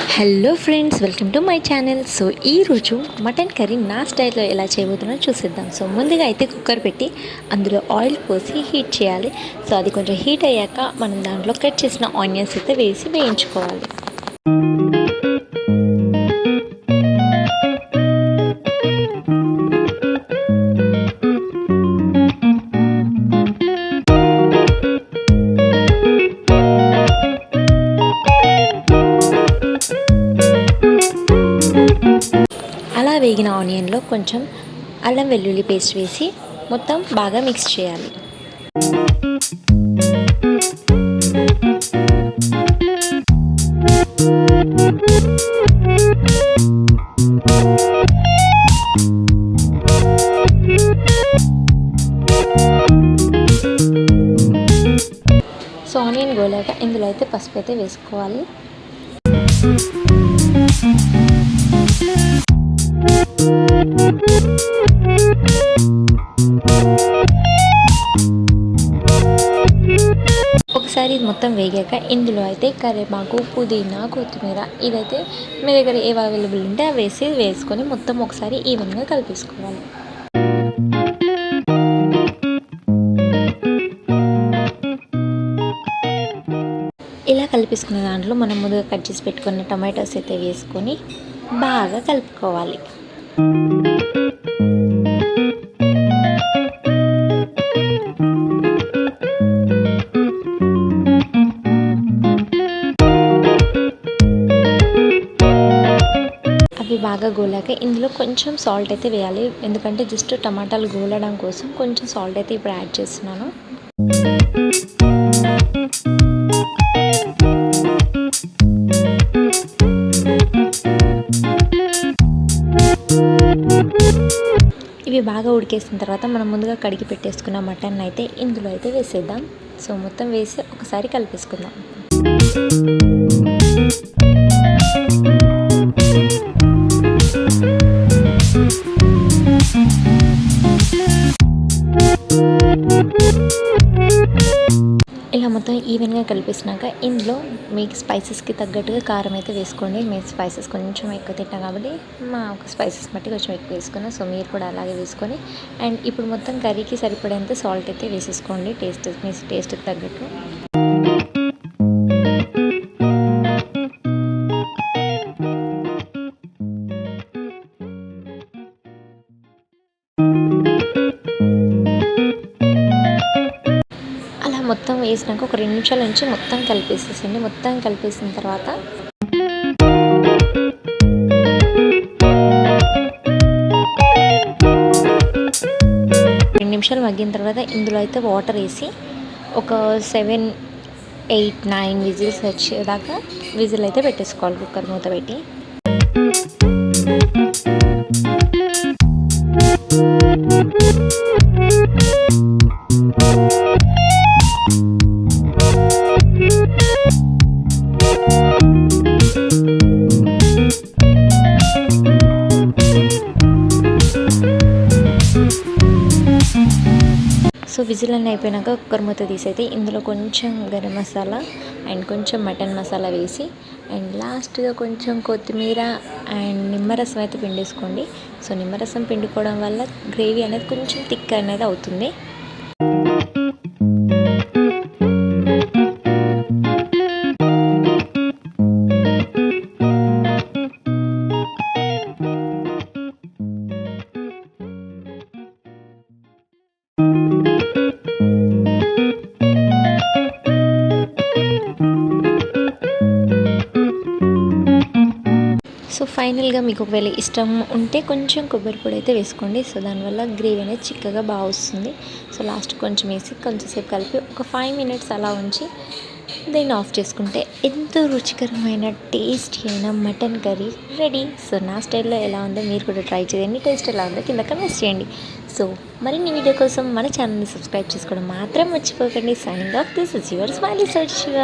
Hello friends, welcome to my channel. So ఈరోజు mutton curry నా స్టైల్లో ఎలా చేయబోతున్నా చూసేద్దాం. సో ముందుగా అయితే కుక్కర్ పెట్టి అందులో ఆయిల్ పోసి హీట్ చేయాలి. సో అది కొంచెం హీట్ అయ్యాక మనం దాంట్లో కట్ చేసిన ఆనియన్స్ అయితే వేసి వేయించుకోవాలి. అలా వేగిన ఆనియన్లో కొంచెం అల్లం వెల్లుల్లి పేస్ట్ వేసి మొత్తం బాగా మిక్స్ చేయాలి. సో ఆనియన్ గోలాక ఇందులో అయితే పసుపు అయితే వేసుకోవాలి. ఒకసారి ఇది మొత్తం వేగాక ఇందులో అయితే కరివేపాకు, పుదీనా, కొత్తిమీర ఇదైతే మీ దగ్గర ఏవి అవైలబుల్ ఉంటే అవి వేసుకొని మొత్తం ఒకసారి ఈవెన్గా కలిపేసుకోవాలి. ఇలా కలిపేసుకున్న దాంట్లో మనం ముందుగా కట్ చేసి పెట్టుకున్న టమాటోస్ అయితే వేసుకొని బాగా కలుపుకోవాలి. అవి బాగా గోలాక ఇందులో కొంచెం సాల్ట్ అయితే వేయాలి. ఎందుకంటే జస్ట్ టమాటాలు గోలడం కోసం కొంచెం సాల్ట్ అయితే ఇప్పుడు యాడ్ చేస్తున్నాను. ఇవి బాగా ఉడికేసిన తర్వాత మనం ముందుగా కడిగి పెట్టేసుకున్న మటన్ అయితే ఇందులో అయితే వేసేద్దాం. సో మొత్తం వేసి ఒకసారి కలిపేసుకుందాం. ఇలా మొత్తం ఈవెన్గా కలిపేసినాక ఇందులో మీకు స్పైసెస్కి తగ్గట్టుగా కారం అయితే వేసుకోండి. మీరు స్పైసెస్ కొంచెం ఎక్కువ తింటాం కాబట్టి మా ఒక స్పైసెస్ బట్టి కొంచెం ఎక్కువ వేసుకున్నాం. సో మీరు కూడా అలాగే వేసుకొని అండ్ ఇప్పుడు మొత్తం కర్రీకి సరిపడేంత సాల్ట్ అయితే వేసేసుకోండి మీ టేస్ట్కి తగ్గట్టు. మొత్తం వేసినాక ఒక 2 నిమిషాల నుంచి మొత్తం కలిపేసేసండి. మొత్తం కలిపేసిన తర్వాత 2 నిమిషాలు మగ్గిన తర్వాత ఇందులో అయితే వాటర్ వేసి ఒక 7, 8, 9 విజిల్స్ వచ్చేదాకా విజిల్ అయితే పెట్టేసుకోవాలి. కుక్కర్ మూత పెట్టి సో విజిల్ అన్నీ అయిపోయినాక కుక్కర్ మూత తీసైతే ఇందులో కొంచెం గరం మసాలా అండ్ కొంచెం మటన్ మసాలా వేసి అండ్ లాస్ట్గా కొంచెం కొత్తిమీర అండ్ నిమ్మరసం అయితే పిండేసుకోండి. సో నిమ్మరసం పిండుకోవడం వల్ల గ్రేవీ అనేది కొంచెం థిక్ అనేది అవుతుంది. సో ఫైనల్గా మీకు ఒకవేళ ఇష్టం ఉంటే కొంచెం కొబ్బరి పొడి అయితే వేసుకోండి. సో దానివల్ల గ్రేవీ అనేది చిక్కగా బాగా వస్తుంది. సో లాస్ట్ కొంచెం వేసి కొంచెంసేపు కలిపి ఒక 5 మినిట్స్ అలా ఉంచి దీన్ని ఆఫ్ చేసుకుంటే ఎంతో రుచికరమైన టేస్టీ అయిన మటన్ కర్రీ రెడీ. సో నా స్టైల్లో ఎలా ఉందో మీరు కూడా ట్రై చేయండి. టేస్ట్ ఎలా ఉందో కింద కమెంట్స్ చేయండి. సో మరిన్ని వీడియో కోసం మన ఛానల్ని సబ్స్క్రైబ్ చేసుకోవడం మాత్రం మర్చిపోకండి. Signing off, this is your smiley soul Shiva.